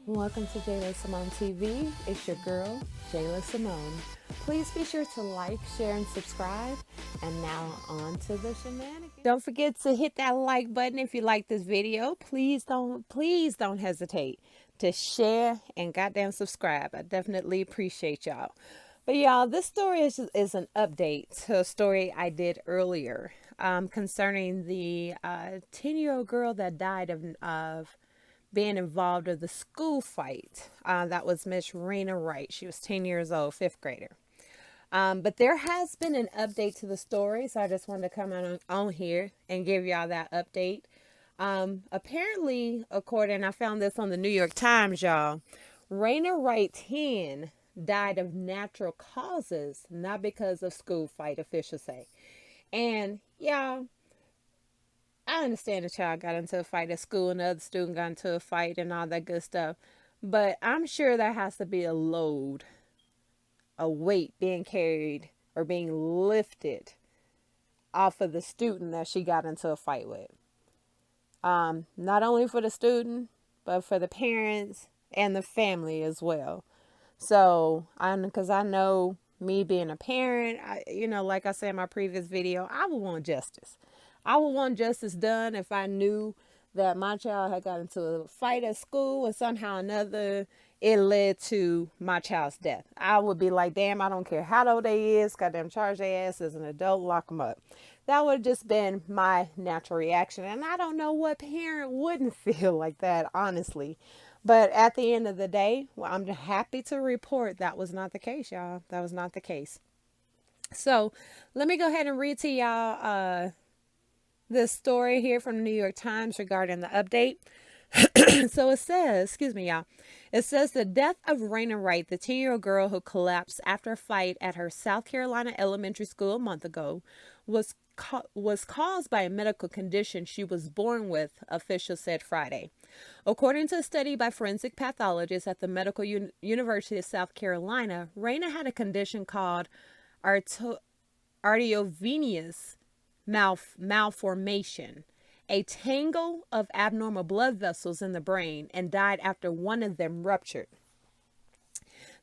Welcome to JAYLASYMONETV. It's your girl, JAYLASYMONE. Please be sure to like, share, and subscribe. And now on to the shenanigans. Don't forget to hit that like button if you like this video. Please don't hesitate to share and goddamn subscribe. I definitely appreciate y'all. But y'all, this story is an update to a story I did earlier concerning the 10-year-old girl that died of being involved in the school fight. That was Miss Rena Wright. She was 10 years old, fifth grader. But there has been an update to the story, so I just wanted to come on here and give y'all that update. Apparently, I found this on the New York Times, y'all. Rena Wright 10 died of natural causes, not because of school fight, officials say. And y'all, I understand the child got into a fight at school and the other student got into a fight and all that good stuff. But I'm sure there has to be a load, a weight being carried or being lifted off of the student that she got into a fight with. Not only for the student, but for the parents and the family as well. So, because I know me being a parent, like I said in my previous video, I would want justice. I would want justice done if I knew that my child had got into a fight at school and somehow or another it led to my child's death. I would be like, damn, I don't care how old they is, goddamn charge their ass as an adult, lock them up. That would have just been my natural reaction. And I don't know what parent wouldn't feel like that, honestly. But at the end of the day, well, I'm happy to report that was not the case, y'all. That was not the case. So let me go ahead and read to y'all this story here from the New York Times regarding the update. So it says, excuse me, y'all. It says the death of Rena Wright, the 10-year-old girl who collapsed after a fight at her South Carolina elementary school a month ago, was caused by a medical condition she was born with, officials said Friday. According to a study by forensic pathologists at the Medical University of South Carolina, Rena had a condition called arteriovenous malformation, a tangle of abnormal blood vessels in the brain, and died after one of them ruptured.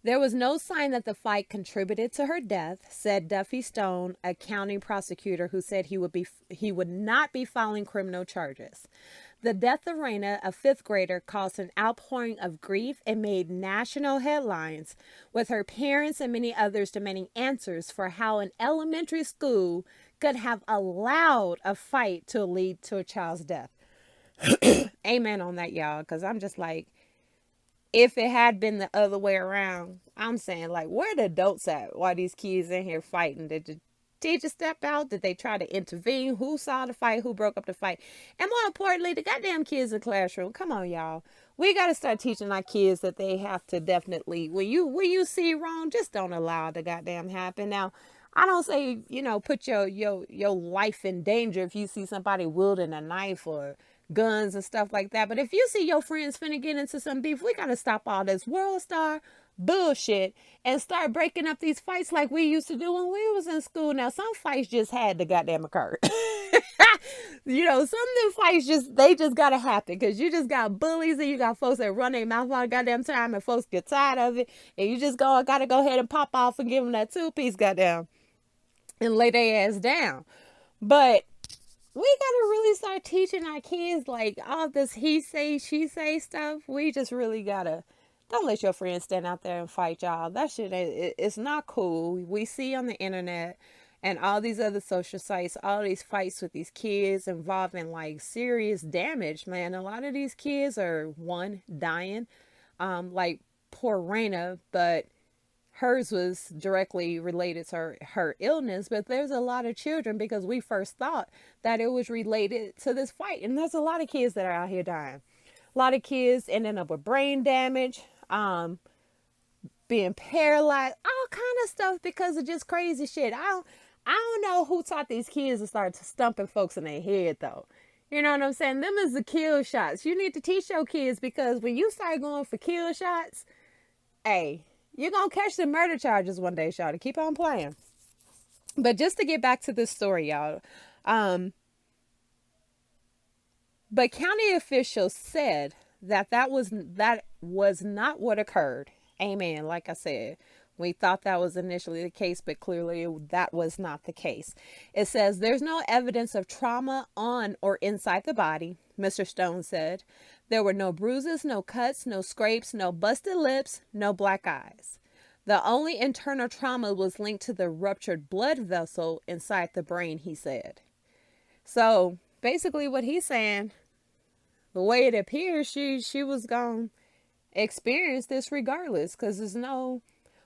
There was no sign that the fight contributed to her death, said Duffy Stone, a county prosecutor who said he would not be filing criminal charges. The death of Rena, a fifth grader, caused an outpouring of grief and made national headlines, with her parents and many others demanding answers for how an elementary school could have allowed a fight to lead to a child's death. Amen on that, y'all, because I'm just like, if it had been the other way around, I'm saying, like, where the adults at while these kids in here fighting? Did the teacher step out? Did they try to intervene? Who saw the fight? Who broke up the fight? And more importantly, the goddamn kids in the classroom. Come on, y'all. We got to start teaching our kids that they have to definitely, when you see wrong, just don't allow the goddamn happen. Now, I don't say, put your life in danger if you see somebody wielding a knife or guns and stuff like that. But if you see your friends finna get into some beef, we gotta stop all this world star bullshit and start breaking up these fights like we used to do when we was in school. Now, some fights just had to goddamn occur. Some of them fights just gotta happen because you just got bullies and you got folks that run their mouth all the goddamn time and folks get tired of it and you just gotta go ahead and pop off and give them that two-piece goddamn and lay their ass down. But we gotta really start teaching our kids like all this he say, she say stuff. We just really gotta, don't let your friends stand out there and fight y'all. That shit, it's not cool. We see on the internet and all these other social sites, all these fights with these kids involving like serious damage, man. A lot of these kids are dying, like poor Raina, but hers was directly related to her illness, but there's a lot of children because we first thought that it was related to this fight. And there's a lot of kids that are out here dying. A lot of kids ending up with brain damage, being paralyzed, all kind of stuff because of just crazy shit. I don't know who taught these kids to start stumping folks in their head though. You know what I'm saying? Them is the kill shots. You need to teach your kids because when you start going for kill shots, hey, you're going to catch the murder charges one day, y'all. To keep on playing. But just to get back to this story, y'all. But county officials said that was not what occurred. Amen. Like I said, we thought that was initially the case, but clearly that was not the case. It says there's no evidence of trauma on or inside the body, Mr. Stone said. There were no bruises, no cuts, no scrapes, no busted lips, no black eyes. The only internal trauma was linked to the ruptured blood vessel inside the brain, he said. So basically what he's saying, the way it appears, she was going to experience this regardless, because there's no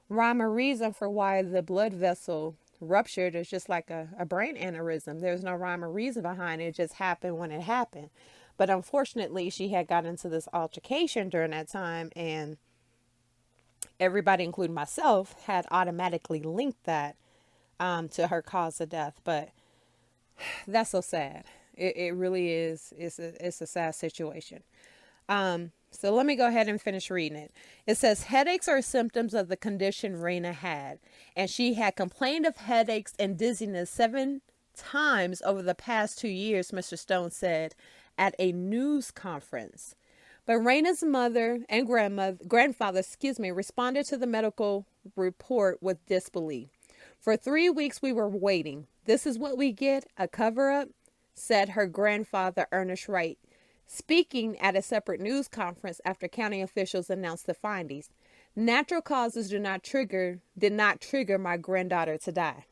rhyme or reason for why the blood vessel ruptured. It's just like a brain aneurysm. There's no rhyme or reason behind it. It just happened when it happened. But unfortunately, she had got into this altercation during that time, and everybody, including myself, had automatically linked that to her cause of death. But that's so sad. It really is. It's a sad situation. So let me go ahead and finish reading it. It says, headaches are symptoms of the condition Raina had, and she had complained of headaches and dizziness 7 times over the past 2 years, Mr. Stone said at a news conference. But Raina's mother and grandfather, responded to the medical report with disbelief. For 3 weeks we were waiting. This is what we get, a cover-up, said her grandfather, Ernest Wright, speaking at a separate news conference after county officials announced the findings. Natural causes did not trigger my granddaughter to die.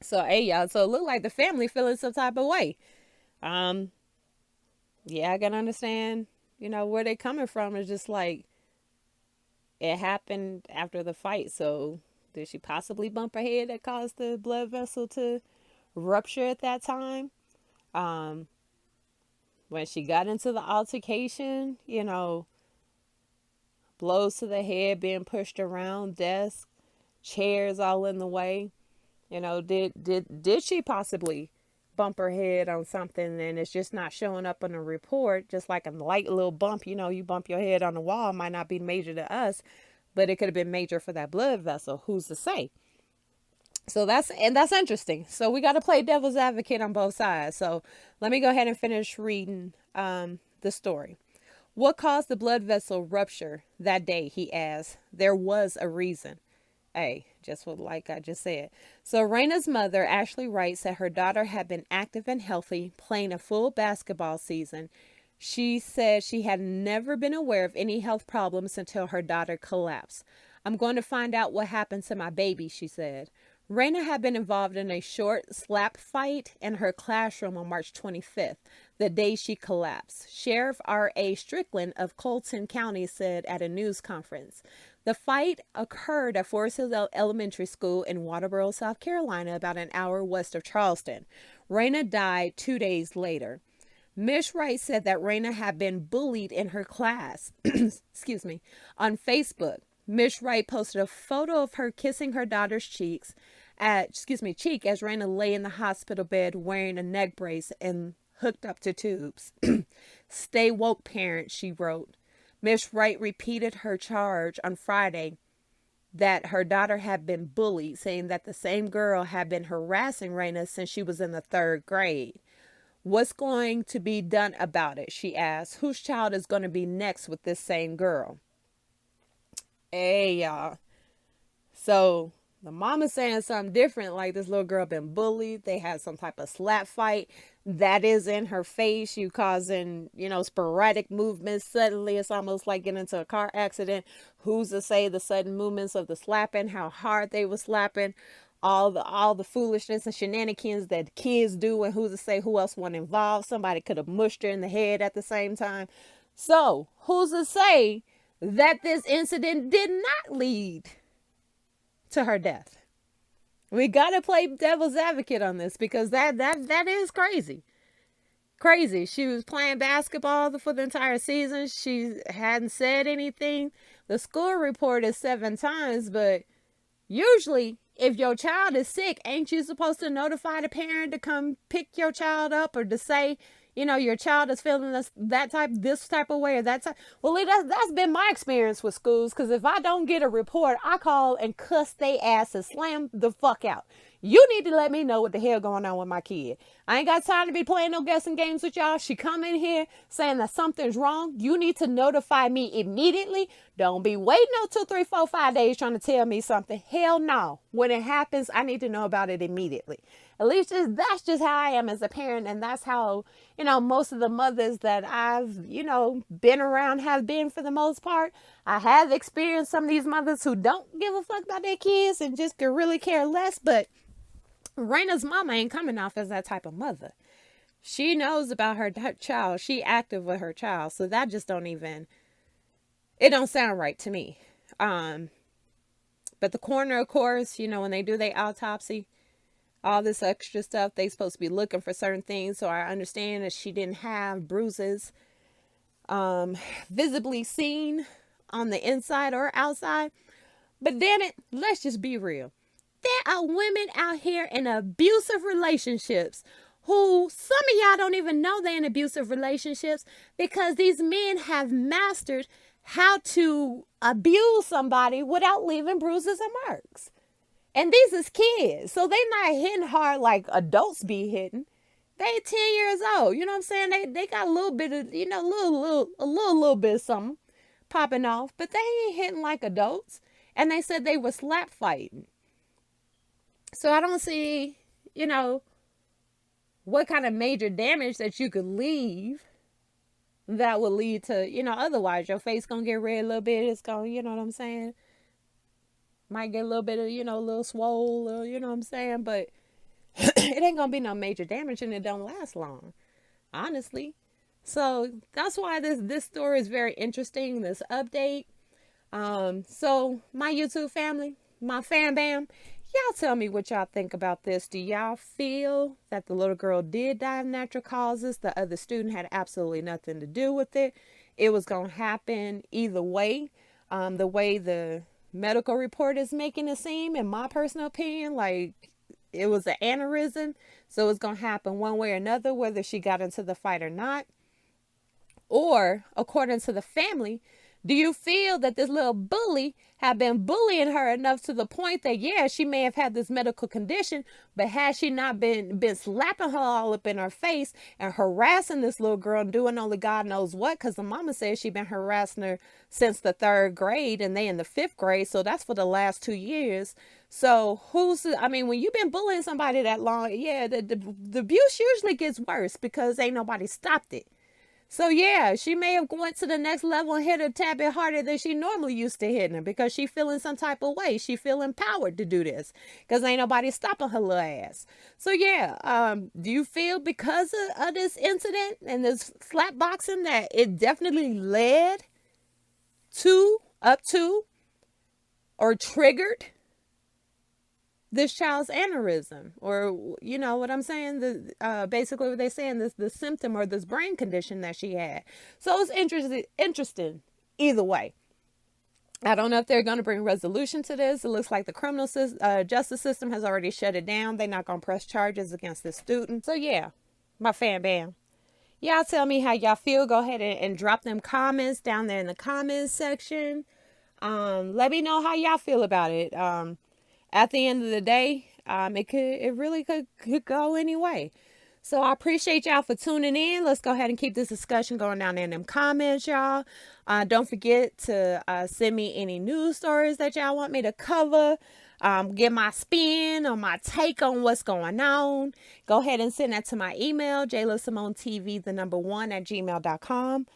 So, hey, y'all, so it looked like the family feeling some type of way. Yeah, I can understand, where they coming from. It's just like, it happened after the fight. So did she possibly bump her head that caused the blood vessel to rupture at that time? When she got into the altercation, blows to the head, being pushed around, desk, chairs all in the way. Did she possibly bump her head on something and it's just not showing up on the report? Just like a light little bump, you bump your head on the wall, might not be major to us, but it could have been major for that blood vessel. Who's to say? So that's interesting. So we got to play devil's advocate on both sides. So let me go ahead and finish reading the story. What caused the blood vessel rupture that day? He asked. There was a reason. Hey, just what like I just said. So Raina's mother, Ashley Wright, said her daughter had been active and healthy, playing a full basketball season. She said she had never been aware of any health problems until her daughter collapsed. I'm going to find out what happened to my baby, she said. Raina had been involved in a short slap fight in her classroom on March 25th, the day she collapsed. Sheriff R.A. Strickland of Colton County said at a news conference. The fight occurred at Forest Hill Elementary School in Waterboro, South Carolina, about an hour west of Charleston. Raina died 2 days later. Ms. Wright said that Raina had been bullied in her class, on Facebook. Ms. Wright posted a photo of her kissing her daughter's cheek as Raina lay in the hospital bed wearing a neck brace and hooked up to tubes. Stay woke, parent, she wrote. Ms. Wright repeated her charge on Friday that her daughter had been bullied, saying that the same girl had been harassing Raina since she was in the 3rd grade. What's going to be done about it? She asked. Whose child is going to be next with this same girl? Hey, y'all. So the mama's saying something different, like this little girl been bullied. They had some type of slap fight that is in her face. You causing, sporadic movements. Suddenly, it's almost like getting into a car accident. Who's to say the sudden movements of the slapping, how hard they were slapping, all the foolishness and shenanigans that kids do, and who's to say who else wasn't involved? Somebody could have mushed her in the head at the same time. So who's to say that this incident did not lead to her death? We got to play devil's advocate on this, because that is crazy. Crazy. She was playing basketball for the entire season. She hadn't said anything. The school report is 7 times, but usually if your child is sick, ain't you supposed to notify the parent to come pick your child up, or to say, your child is feeling this type of way, or that type? Well, that's been my experience with schools, because if I don't get a report, I call and cuss they ass and slam the fuck out. You need to let me know what the hell going on with my kid. I ain't got time to be playing no guessing games with y'all. She come in here saying that something's wrong. You need to notify me immediately. Don't be waiting no 2, 3, 4, 5 days trying to tell me something. Hell no. When it happens, I need to know about it immediately. At least that's just how I am as a parent. And that's how, most of the mothers that I've, been around have been for the most part. I have experienced some of these mothers who don't give a fuck about their kids and just could really care less. But Raina's mama ain't coming off as that type of mother. She knows about her child. She active with her child. So that just it don't sound right to me. But the coroner, of course, when they do their autopsy, all this extra stuff, they supposed to be looking for certain things. So I understand that she didn't have bruises visibly seen on the inside or outside. But then let's just be real. There are women out here in abusive relationships who some of y'all don't even know they're in abusive relationships because these men have mastered how to abuse somebody without leaving bruises and marks. And these is kids. So they're not hitting hard like adults be hitting. They 10 years old. You know what I'm saying? They got a little bit of, a little bit of something popping off, but they ain't hitting like adults. And they said they were slap fighting. So I don't see, what kind of major damage that you could leave that would lead to, otherwise your face gonna get red a little bit. It's gonna, you know what I'm saying? Might get a little bit of, a little swole, you know what I'm saying? But it ain't gonna be no major damage and it don't last long, honestly. So that's why this story is very interesting, this update. So my YouTube family, my fam bam, y'all tell me what y'all think about this. Do y'all feel that the little girl did die of natural causes? The other student had absolutely nothing to do with it. It was going to happen either way. The way the medical report is making it seem, in my personal opinion, like it was an aneurysm. So it's going to happen one way or another, whether she got into the fight or not. Or, according to the family, do you feel that this little bully had been bullying her enough to the point that, yeah, she may have had this medical condition, but had she not been slapping her all up in her face and harassing this little girl and doing only God knows what? Because the mama says she's been harassing her since the 3rd grade and they in the 5th grade. So that's for the last 2 years. So when you've been bullying somebody that long, yeah, the abuse usually gets worse because ain't nobody stopped it. So yeah, she may have went to the next level and hit her a tad bit harder than she normally used to hitting her because she feeling some type of way. She feel empowered to do this because ain't nobody stopping her little ass. So yeah, do you feel because of this incident and this slap boxing that it definitely led to, or triggered this child's aneurysm, or you know what I'm saying? Basically what they're saying, the symptom or this brain condition that she had. So it's interesting either way. I don't know if they're going to bring resolution to this. It looks like the criminal justice system has already shut it down. They're not going to press charges against this student. So yeah, my fam bam. Y'all tell me how y'all feel. Go ahead and drop them comments down there in the comments section. Let me know how y'all feel about it. At the end of the day, it really could go anyway. So I appreciate y'all for tuning in. Let's go ahead and keep this discussion going down there in them comments, y'all. Don't forget to send me any news stories that y'all want me to cover. Get my spin or my take on what's going on. Go ahead and send that to my email, JAYLASYMONETV, 1 @gmail.com.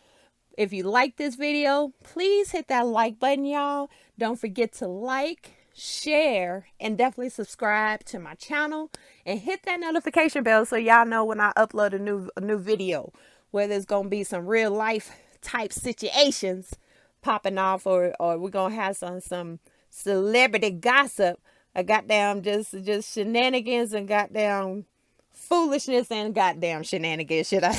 If you like this video, please hit that like button, y'all. Don't forget to like, share, and definitely subscribe to my channel and hit that notification bell so y'all know when I upload a new video, whether it's gonna be some real life type situations popping off, or we're gonna have some celebrity gossip, a goddamn just shenanigans and goddamn foolishness and goddamn shenanigans, should I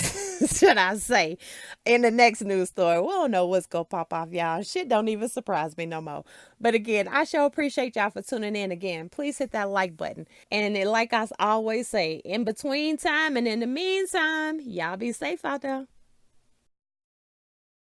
say, in the next news story. We don't know what's gonna pop off, y'all. Shit don't even surprise me no more. But again, I sure appreciate y'all for tuning in again. Please hit that like button. And like I always say, in between time and in the meantime, y'all be safe out there.